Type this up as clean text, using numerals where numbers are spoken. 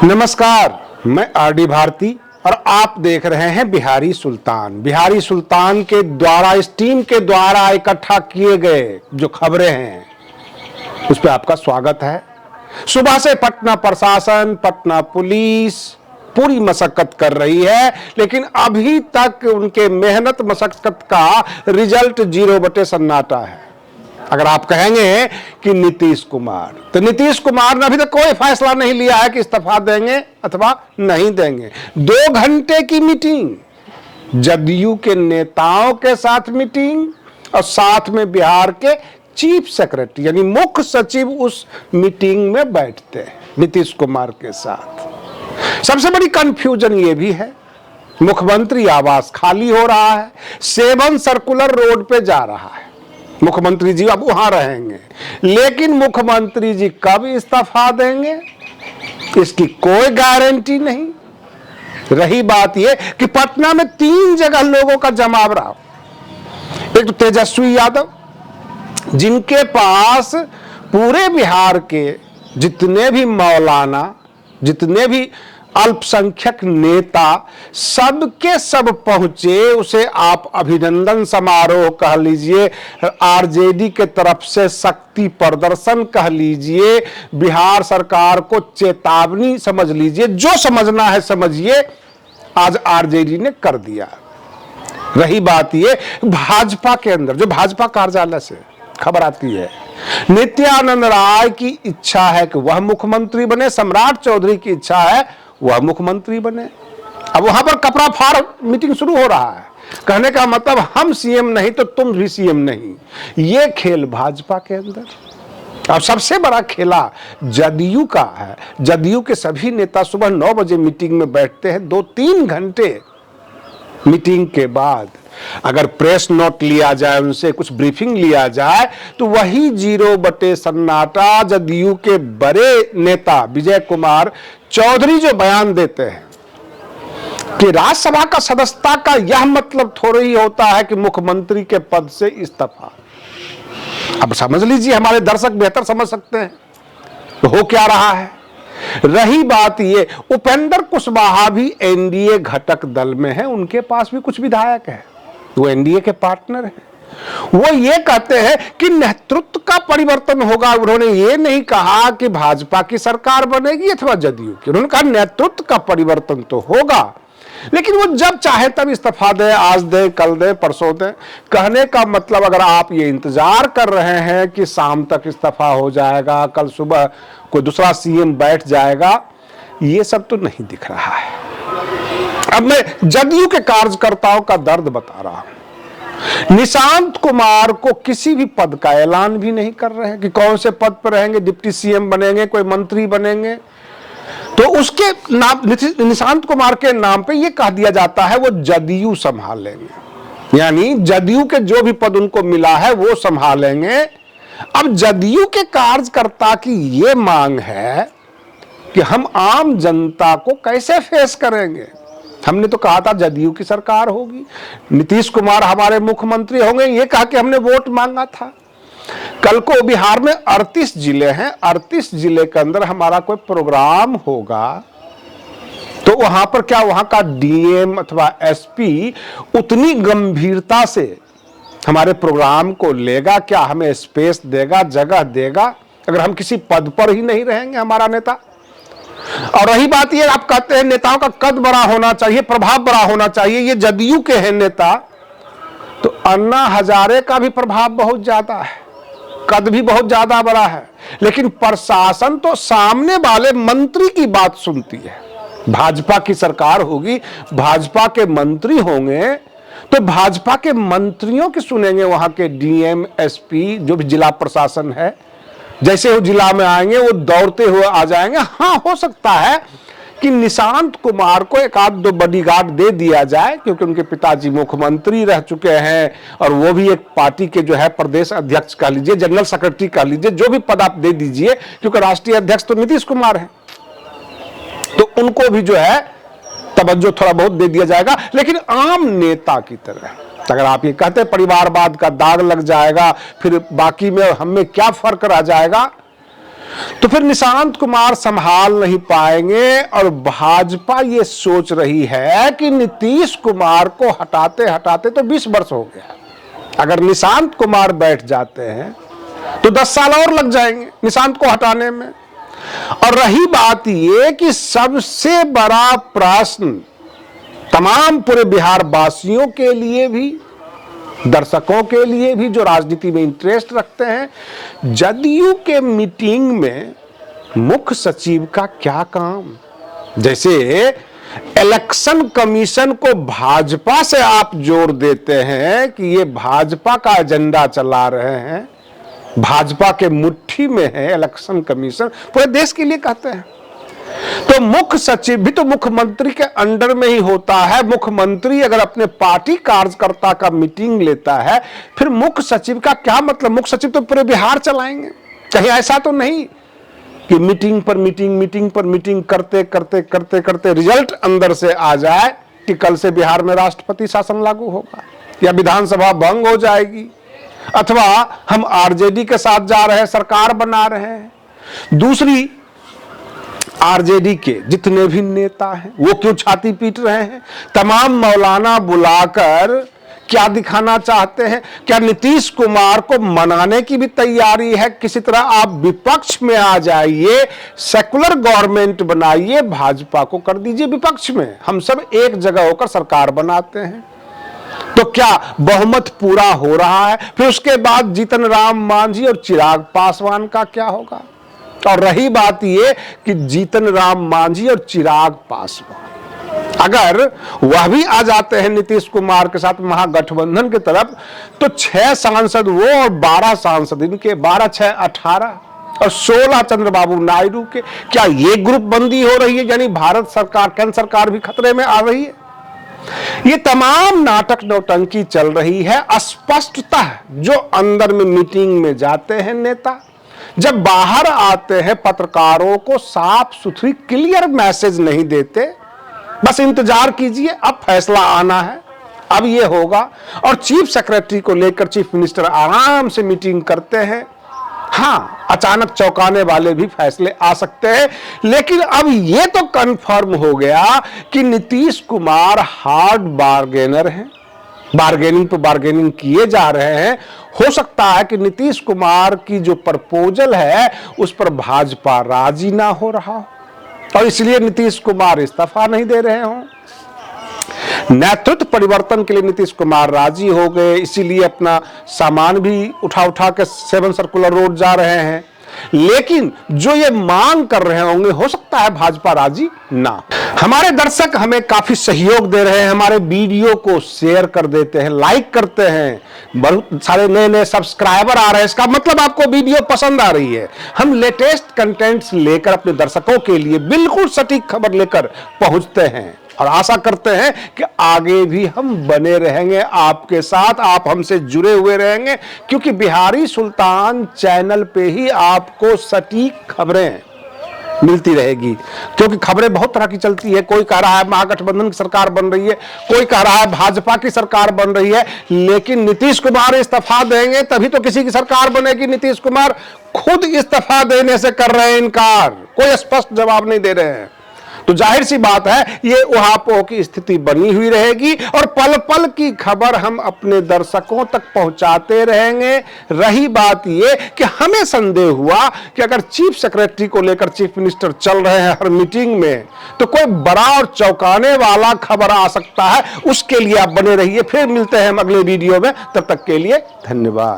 नमस्कार, मैं आरडी भारती और आप देख रहे हैं बिहारी सुल्तान। बिहारी सुल्तान के द्वारा, इस टीम के द्वारा इकट्ठा किए गए जो खबरें हैं उस पर आपका स्वागत है। सुबह से पटना प्रशासन, पटना पुलिस पूरी मशक्कत कर रही है, लेकिन अभी तक उनके मेहनत मशक्कत का रिजल्ट 0 सन्नाटा है। अगर आप कहेंगे कि नीतीश कुमार, तो नीतीश कुमार ने अभी तक कोई फैसला नहीं लिया है कि इस्तीफा देंगे अथवा नहीं देंगे। 2 घंटे की मीटिंग, जदयू के नेताओं के साथ मीटिंग और साथ में बिहार के चीफ सेक्रेटरी यानी मुख्य सचिव उस मीटिंग में बैठते हैं नीतीश कुमार के साथ। सबसे बड़ी कंफ्यूजन ये भी है, मुख्यमंत्री आवास खाली हो रहा है, 7 सर्कुलर रोड पे जा रहा है। मुख्यमंत्री जी अब वहां रहेंगे, लेकिन मुख्यमंत्री जी कब इस्तीफा देंगे इसकी कोई गारंटी नहीं। रही बात यह कि पटना में 3 जगह लोगों का जमाव रहा। एक तो तेजस्वी यादव, जिनके पास पूरे बिहार के जितने भी मौलाना, जितने भी अल्पसंख्यक नेता, सबके सब पहुंचे। उसे आप अभिनंदन समारोह कह लीजिए, आरजेडी के तरफ से शक्ति प्रदर्शन कह लीजिए, बिहार सरकार को चेतावनी समझ लीजिए, जो समझना है समझिए, आज आरजेडी ने कर दिया। रही बात ये, भाजपा के अंदर जो भाजपा कार्यालय से खबर आती है, नित्यानंद राय की इच्छा है कि वह मुख्यमंत्री बने, सम्राट चौधरी की इच्छा है वह मुख्यमंत्री बने। अब वहां पर कपड़ा फाड़ मीटिंग शुरू हो रहा है, कहने का मतलब हम सीएम नहीं तो तुम भी सीएम नहीं। ये खेल भाजपा के अंदर। अब सबसे बड़ा खेला जदयू का है। जदयू के सभी नेता सुबह 9 बजे मीटिंग में बैठते हैं। 2-3 घंटे मीटिंग के बाद अगर प्रेस नोट लिया जाए, उनसे कुछ ब्रीफिंग लिया जाए, तो वही 0 सन्नाटा जदयू के बड़े नेता विजय कुमार चौधरी जो बयान देते हैं कि राज्यसभा का सदस्यता का यह मतलब थोड़ा ही होता है कि मुख्यमंत्री के पद से इस्तीफा। अब समझ लीजिए, हमारे दर्शक बेहतर समझ सकते हैं तो हो क्या रहा है। रही बात ये, उपेंद्र कुशवाहा भी एनडीए घटक दल में है, उनके पास भी कुछ विधायक है, वो एनडीए के पार्टनर हैं। वो ये कहते हैं कि नेतृत्व का परिवर्तन होगा। उन्होंने ये नहीं कहा कि भाजपा की सरकार बनेगी अथवा जदयू की, उन्होंने कहा नेतृत्व का परिवर्तन तो होगा, लेकिन वो जब चाहे तब इस्तीफा दे, आज दे, कल दे, परसों दे। कहने का मतलब, अगर आप ये इंतजार कर रहे हैं कि शाम तक इस्तीफा हो जाएगा, कल सुबह कोई दूसरा सीएम बैठ जाएगा, ये सब तो नहीं दिख रहा है। अब मैं जदयू के कार्यकर्ताओं का दर्द बता रहा हूं। निशांत कुमार को किसी भी पद का ऐलान भी नहीं कर रहे हैं कि कौन से पद पर रहेंगे, डिप्टी सीएम बनेंगे, कोई मंत्री बनेंगे। तो उसके नाम, निशांत कुमार के नाम पे ये कह दिया जाता है वो जदयू संभालेंगे, यानी जदयू के जो भी पद उनको मिला है वो संभालेंगे। अब जदयू के कार्यकर्ता की ये मांग है कि हम आम जनता को कैसे फेस करेंगे। हमने तो कहा था जदयू की सरकार होगी, नीतीश कुमार हमारे मुख्यमंत्री होंगे, ये कहा कि हमने वोट मांगा था। कल को बिहार में 38 जिले हैं, 38 जिले के अंदर हमारा कोई प्रोग्राम होगा तो वहां पर क्या वहां का डीएम अथवा एसपी उतनी गंभीरता से हमारे प्रोग्राम को लेगा? क्या हमें स्पेस देगा, जगह देगा, अगर हम किसी पद पर ही नहीं रहेंगे हमारा नेता? और रही बात ये, आप कहते हैं नेताओं का कद बड़ा होना चाहिए, प्रभाव बड़ा होना चाहिए। ये जदयू के हैं नेता, तो अन्ना हजारे का भी प्रभाव बहुत ज्यादा है, कद भी बहुत ज्यादा बड़ा है, लेकिन प्रशासन तो सामने वाले मंत्री की बात सुनती है। भाजपा की सरकार होगी, भाजपा के मंत्री होंगे, तो भाजपा के मंत्रियों की सुनेंगे। वहां के डीएम, एसपी, जो भी जिला प्रशासन है, जैसे वो जिला में आएंगे वो दौड़ते हुए आ जाएंगे। हाँ, हो सकता है कि निशांत कुमार को 1-2 बॉडीगार्ड दे दिया जाए, क्योंकि उनके पिताजी मुख्यमंत्री रह चुके हैं और वो भी एक पार्टी के जो है प्रदेश अध्यक्ष कह लीजिए, जनरल सेक्रेटरी कह लीजिए, जो भी पद आप दे दीजिए, क्योंकि राष्ट्रीय अध्यक्ष तो नीतीश कुमार है, तो उनको भी जो है तवज्जो थोड़ा बहुत दे दिया जाएगा। लेकिन आम नेता की तरह अगर आप ये कहते हैं परिवारवाद का दाग लग जाएगा, फिर बाकी में हमें क्या फर्क रह जाएगा, तो फिर निशांत कुमार संभाल नहीं पाएंगे और भाजपा ये सोच रही है कि नीतीश कुमार को हटाते हटाते तो 20 वर्ष हो गया, अगर निशांत कुमार बैठ जाते हैं तो 10 साल और लग जाएंगे निशांत को हटाने में। और रही बात ये कि सबसे बड़ा प्रश्न तमाम पूरे बिहार वासियों के लिए भी, दर्शकों के लिए भी जो राजनीति में इंटरेस्ट रखते हैं, जदयू के मीटिंग में मुख्य सचिव का क्या काम। जैसे इलेक्शन कमीशन को भाजपा से आप जोड़ देते हैं कि ये भाजपा का एजेंडा चला रहे हैं, भाजपा के मुट्ठी में है इलेक्शन कमीशन, पूरे देश के लिए कहते हैं। तो मुख्य सचिव भी तो मुख्यमंत्री के अंडर में ही होता है। मुख्यमंत्री अगर अपने पार्टी कार्यकर्ता का मीटिंग लेता है, फिर मुख्य सचिव का क्या मतलब? मुख्य सचिव तो पूरे बिहार चलाएंगे। कहीं ऐसा तो नहीं कि मीटिंग पर मीटिंग, मीटिंग पर मीटिंग करते करते करते करते रिजल्ट अंदर से आ जाए कि कल से बिहार में राष्ट्रपति शासन लागू होगा या विधानसभा भंग हो जाएगी, अथवा हम आरजेडी के साथ जा रहे हैं, सरकार बना रहे हैं। दूसरी, आरजेडी के जितने भी नेता हैं वो क्यों छाती पीट रहे हैं? तमाम मौलाना बुलाकर क्या दिखाना चाहते हैं? क्या नीतीश कुमार को मनाने की भी तैयारी है? किसी तरह आप विपक्ष में आ जाइए, सेकुलर गवर्नमेंट बनाइए, भाजपा को कर दीजिए विपक्ष में, हम सब एक जगह होकर सरकार बनाते हैं। तो क्या बहुमत पूरा हो रहा है? फिर उसके बाद जीतन राम मांझी और चिराग पासवान का क्या होगा? और रही बात यह कि जीतन राम मांझी और चिराग पासवान अगर वह भी आ जाते हैं नीतीश कुमार के साथ महागठबंधन की तरफ, तो 6 सांसद वो और 12 सांसद इनके, 12 6 18 और 16 चंद्रबाबू नायडू के। क्या ये ग्रुप बंदी हो रही है? यानी भारत सरकार, केंद्र सरकार भी खतरे में आ रही है। ये तमाम नाटक नौटंकी चल रही है। स्पष्टतः जो अंदर में मीटिंग में जाते हैं नेता, जब बाहर आते हैं पत्रकारों को साफ सुथरी क्लियर मैसेज नहीं देते। बस इंतजार कीजिए, अब फैसला आना है, अब ये होगा। और चीफ सेक्रेटरी को लेकर चीफ मिनिस्टर आराम से मीटिंग करते हैं। हाँ, अचानक चौंकाने वाले भी फैसले आ सकते हैं, लेकिन अब ये तो कंफर्म हो गया कि नीतीश कुमार हार्ड बार्गेनर हैं, बार्गेनिंग पे बार्गेनिंग किए जा रहे हैं। हो सकता है कि नीतीश कुमार की जो प्रपोजल है उस पर भाजपा राजी ना हो रहा हो और इसलिए नीतीश कुमार इस्तीफा नहीं दे रहे हों। नेतृत्व परिवर्तन के लिए नीतीश कुमार राजी हो गए, इसीलिए अपना सामान भी उठा उठा के 7 सर्कुलर रोड जा रहे हैं। लेकिन जो ये मांग कर रहे होंगे, हो सकता है भाजपा राजी ना। हमारे दर्शक हमें काफी सहयोग दे रहे हैं, हमारे वीडियो को शेयर कर देते हैं, लाइक करते हैं, बहुत सारे नए नए सब्सक्राइबर आ रहे हैं। इसका मतलब आपको वीडियो पसंद आ रही है। हम लेटेस्ट कंटेंट्स लेकर अपने दर्शकों के लिए बिल्कुल सटीक खबर लेकर पहुंचते हैं और आशा करते हैं कि आगे भी हम बने रहेंगे आपके साथ, आप हमसे जुड़े हुए रहेंगे, क्योंकि बिहारी सुल्तान चैनल पे ही आपको सटीक खबरें मिलती रहेगी। क्योंकि खबरें बहुत तरह की चलती है, कोई कह रहा है महागठबंधन की सरकार बन रही है, कोई कह रहा है भाजपा की सरकार बन रही है, लेकिन नीतीश कुमार इस्तीफा देंगे तभी तो किसी की सरकार बनेगी। नीतीश कुमार खुद इस्तीफा देने से कर रहे हैं इनकार, कोई स्पष्ट जवाब नहीं दे रहे हैं। तो जाहिर सी बात है ये उहापोह की स्थिति बनी हुई रहेगी और पल पल की खबर हम अपने दर्शकों तक पहुंचाते रहेंगे। रही बात ये कि हमें संदेह हुआ कि अगर चीफ सेक्रेटरी को लेकर चीफ मिनिस्टर चल रहे हैं हर मीटिंग में, तो कोई बड़ा और चौंकाने वाला खबर आ सकता है। उसके लिए आप बने रहिए, फिर मिलते हैं हम अगले वीडियो में। तब तक के लिए धन्यवाद।